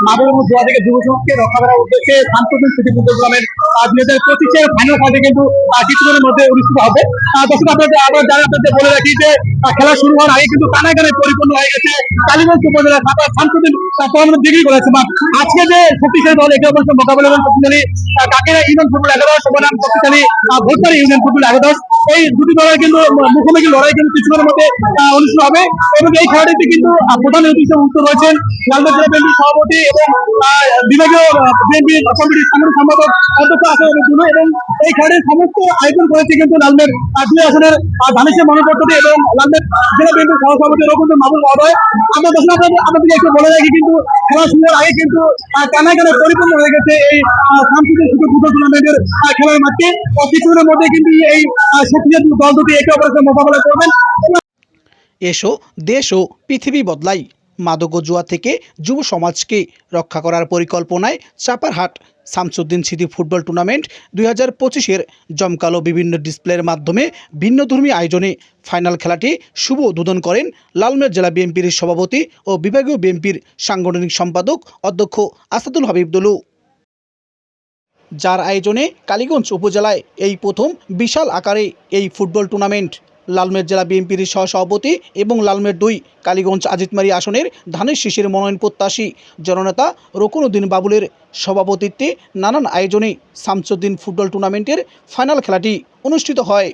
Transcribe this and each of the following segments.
মাদক জোয়া থেকে যুব সমাজকে রক্ষা করার উদ্দেশ্যে শান্তদিন সিটি ফুটবল টুর্নামেন্ট 2025-এর ফাইনাল খেলাটি কিন্তু কিছুক্ষণের মধ্যে অনুষ্ঠিত হবে। দর্শক আপনাদের আবার যারা আপনাদের বলে রাখি যে খেলা শুরু হওয়ার আগে কিন্তু কানায় কানায় পরিপূর্ণ হয়ে গেছে কালীগঞ্জ উপজেলা শান্তদিন ডিগ্রি করেছে। আজকে যে শক্তিশালী দল একে অপরের মোকাবেলা এবং শক্তিশালী কাকেরা ইউনিয়ন ফুটবল একাদশ বনাম শক্তিশালী ভোটবাড়ি ইউনিয়ন ফুটবল একাদশ, এই দুটি দলের কিন্তু মুখোমুখি লড়াই কিন্তু কিছুক্ষণের মধ্যে অনুষ্ঠিত হবে। এবং এই খেলাটিতে কিন্তু প্রধান অতিথি হিসেবে উপস্থিত রয়েছেন লালবাগ জেলা বিএনপির সভাপতি এবং বিভাগীয় বিএনপির কমিটির সাংগঠনিক সম্পাদক অধ্যক্ষ আসাদুল দুলু। এবং এই খেলাটির সমস্ত আয়োজন করেছে কিন্তু লালমের 2 আসনের ধানেশের মনোপদ্ধতি এবং লালমের জেলা বিএনপির সহসভাপতি রবীন্দ্র মাহবুব মহোদয়। আমরা দর্শক আপনাদেরকে একটু বলে রাখি কিন্তু খেলা শুরুর আগে কিন্তু কানায় কানায় পরিপূর্ণ হয়ে গেছে এই সাংস্কৃতিক ফুটবল টুর্নামেন্টের খেলার মাঠে। কিছুদিনের মধ্যে কিন্তু এই শক্তিশালী দল দুটি একে অপরের মোকাবেলা করবেন। এসো দেশ ও পৃথিবী বদলাই, মাদক ও জুয়া থেকে যুব সমাজকে রক্ষা করার পরিকল্পনায় চাপারহাট শামসুদ্দিন স্মৃতি ফুটবল টুর্নামেন্ট 2025-এর জমকালো বিভিন্ন ডিসপ্লের মাধ্যমে ভিন্নধর্মী আয়োজনে ফাইনাল খেলাটি শুভ উদ্বোধন করেন লালমের জেলা বিএনপির সভাপতি ও বিভাগীয় বিএনপির সাংগঠনিক সম্পাদক অধ্যক্ষ আসাদুল হাবিব দুলু, যার আয়োজনে কালীগঞ্জ উপজেলায় এই প্রথম বিশাল আকারে এই ফুটবল টুর্নামেন্ট। লালমের জেলা বিএনপির সহসভাপতি এবং লালমের 2 কালীগঞ্জ আজিতমারি আসনের ধানের শীষের মনোনয়ন প্রত্যাশী জননেতা রকুনউদ্দিন বাবুলের সভাপতিত্বে নানান আয়োজনে শামসুদ্দিন ফুটবল টুর্নামেন্টের ফাইনাল খেলাটি অনুষ্ঠিত হয়।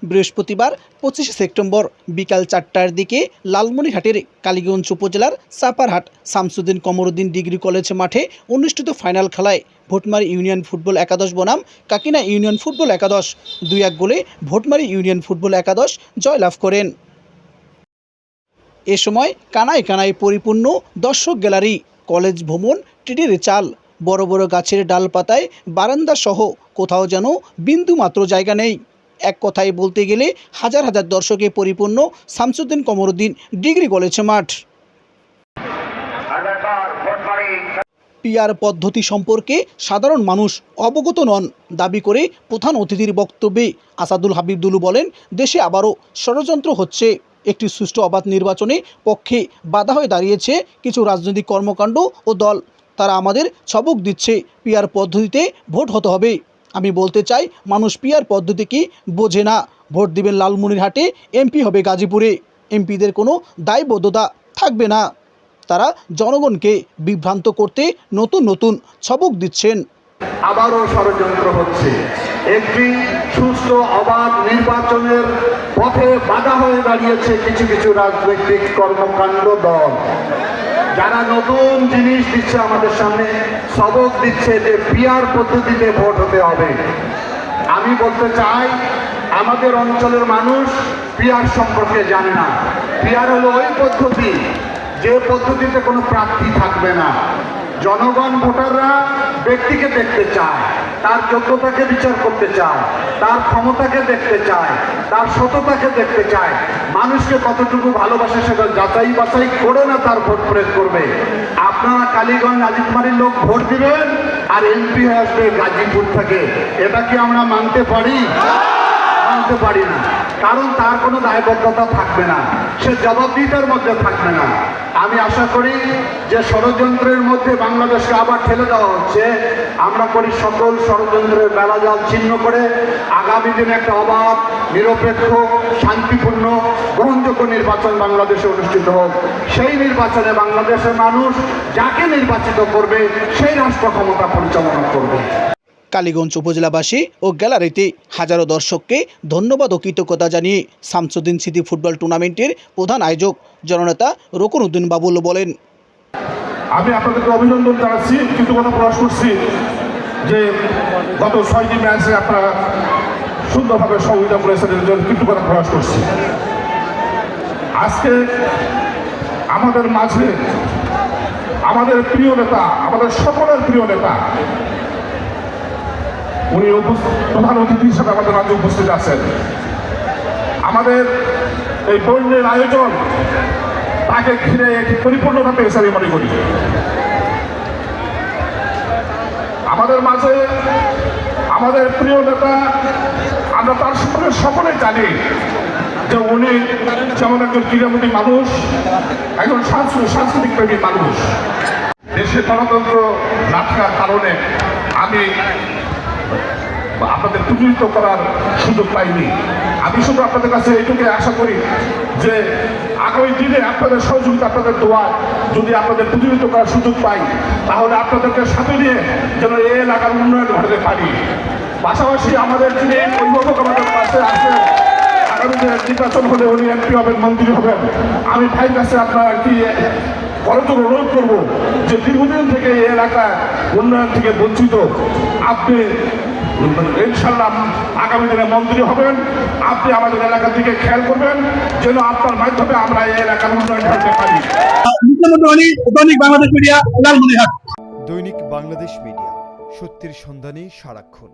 বৃহস্পতিবার 25 সেপ্টেম্বর বিকাল 4টার দিকে লালমনিরহাটের কালীগঞ্জ উপজেলার চাপারহাট শামসুদ্দিন কমরুদ্দিন ডিগ্রি কলেজ মাঠে অনুষ্ঠিত ফাইনাল খেলায় ভোটমারি ইউনিয়ন ফুটবল একাদশ বনাম কাকিনা ইউনিয়ন ফুটবল একাদশ 2-1 গোলে ভোটমারি ইউনিয়ন ফুটবল একাদশ জয়লাভ করেন। এ সময় কানায় কানায় পরিপূর্ণ দর্শক গ্যালারি, কলেজ ভ্রমণ, টিটির চাল, বড় বড় গাছের ডালপাতায় বারান্দা সহ কোথাও যেন বিন্দুমাত্র জায়গা নেই। এক কথায় বলতে গেলে হাজার হাজার দর্শকে পরিপূর্ণ শামসুদ্দিন কমরুদ্দিন ডিগ্রি কলেজ মাঠ। পিআর পদ্ধতি সম্পর্কে সাধারণ মানুষ অবগত নন দাবি করে প্রধান অতিথির বক্তব্যে আসাদুল হাবিব দুলু বলেন, দেশে আবারও ষড়যন্ত্র হচ্ছে। একটি সুষ্ঠু অবাধ নির্বাচনে পক্ষে বাধা হয়ে দাঁড়িয়েছে কিছু রাজনৈতিক কর্মকাণ্ড ও দল। তারা আমাদের সবক দিচ্ছে পিআর পদ্ধতিতে ভোট হতে হবে। আমি বলতে চাই, মানুষ পিআর পদ্ধতি কি বোঝে না। ভোট দিবেন লালমনিরহাটে, এমপি হবে গাজীপুরে। এমপিদের কোনো দায়বদ্ধতা থাকবে না। তারা জনগণকে বিভ্রান্ত করতে নতুন নতুন সবক দিচ্ছেন। আবারও ষড়যন্ত্র হচ্ছে। একটি সুষ্ঠু অবাধ নির্বাচনের পথে বাধা হয়ে দাঁড়িয়েছে কিছু কিছু রাজনৈতিক কর্মকাণ্ড দল, যারা নতুন জিনিস দিচ্ছে আমাদের সামনে, সবক দিচ্ছে যে পিআর পদ্ধতিতে ভোট হতে হবে। আমি বলতে চাই, আমাদের অঞ্চলের মানুষ পিআর সম্পর্কে জানে না। পিআর হলো ওই পদ্ধতি যে পদ্ধতিতে কোনো প্রার্থী থাকবে না। জনগণ ভোটাররা ব্যক্তিকে দেখতে চায়, তার যোগ্যতাকে বিচার করতে চায়, তার ক্ষমতাকে দেখতে চায়, তার সততাকে দেখতে চায়, মানুষকে কতটুকু ভালোবাসে সেটা যাচাই বাছাই করে না তার ভোট প্রয়োগ করবে। আপনারা কালীগঞ্জ আজিতমারির লোক ভোট দিবেন আর এমপি হয়ে আসবে গাজীপুর থেকে, এটা কি আমরা মানতে পারি? মানতে পারি না, কারণ তার কোনো দায়বদ্ধতা থাকবে না, সে জবাবদিহিতার মধ্যে থাকবে না। আমি আশা করি যে ষড়যন্ত্রের মধ্যে বাংলাদেশকে আবার ঠেলে দেওয়া হচ্ছে, আমরা করি সকল ষড়যন্ত্রের বেড়াজাল ছিন্ন করে আগামী দিনে একটা অবাধ, নিরপেক্ষ, শান্তিপূর্ণ, গ্রহণযোগ্য নির্বাচন বাংলাদেশে অনুষ্ঠিত হোক। সেই নির্বাচনে বাংলাদেশের মানুষ যাকে নির্বাচিত করবে সেই রাষ্ট্র ক্ষমতা পরিচালনা করবে। কালীগঞ্জ উপজেলাবাসী ও গ্যালারিতে হাজারো দর্শককে ধন্যবাদ ও কৃতজ্ঞতা জানিয়ে শামসুদ্দিন স্মৃতি ফুটবল টুর্নামেন্টের প্রধান আয়োজক জননেতা রকুনউদ্দিন বাবুল বলেন, আমি আপনাদেরকে অভিনন্দন জানাচ্ছি, কৃতজ্ঞতা প্রকাশ করছি যে গত 6টি ম্যাচে আপনারা সুন্দরভাবে সহযোগিতা করেছেন, এর জন্য কৃতজ্ঞতা প্রকাশ করছি। আজকে আমাদের মাঝে আমাদের প্রিয় নেতা, আমাদের সকলের প্রিয় নেতা, উনি প্রধান অতিথি হিসেবে আমাদের মাঝে উপস্থিত আছেন। আমাদের এই বর্ণের আয়োজন তাকে ঘিরে একটি পরিপূর্ণতা পেয়েছে আমি মনে করি। আমাদের মাঝে আমাদের প্রিয় নেতা, আমরা তার সম্পর্কে সকলে জানি যে উনি যেমন একজন ক্রীড়ামুখী মানুষ, একজন সাংস্কৃতিক প্রেমী মানুষ। দেশে গণতন্ত্র না থাকার কারণে আমি আপনাদের প্রতিনিধিত্ব করার সুযোগ পাইনি। আমি শুধু আপনাদের কাছে এইটুকুই আশা করি যে আগামী দিনে আপনাদের সহযোগিতা, আপনাদের দোয়া, যদি আপনাদের প্রতিনিধিত্ব করার সুযোগ পাই, তাহলে আপনাদেরকে সাথে নিয়ে যেন এই এলাকার উন্নয়ন ঘটাতে পারি। পাশাপাশি আমাদের যিনি অভিভাবক আমাদের পাশে আছেন, আগামী যে নির্বাচন হলে উনি এমপি হবেন, মন্ত্রী হবেন, আমি ভাইয়ের কাছে আপনারা কি করজোর অনুরোধ করবো যে দীর্ঘদিন থেকে এই এলাকায় উন্নয়ন থেকে বঞ্চিত, আপনি ইনশাল্লাহ আগামী দিনে মন্ত্রী হবেন, আপনি আমাদের এলাকার দিকে খেয়াল করবেন যেন আপনার মাধ্যমে আমরা এই এলাকার উন্নয়ন করতে পারি। দৈনিক বাংলাদেশ মিডিয়া, লালমনিরহাট। দৈনিক বাংলাদেশ মিডিয়া, সত্যের সন্ধানে সারাক্ষণ।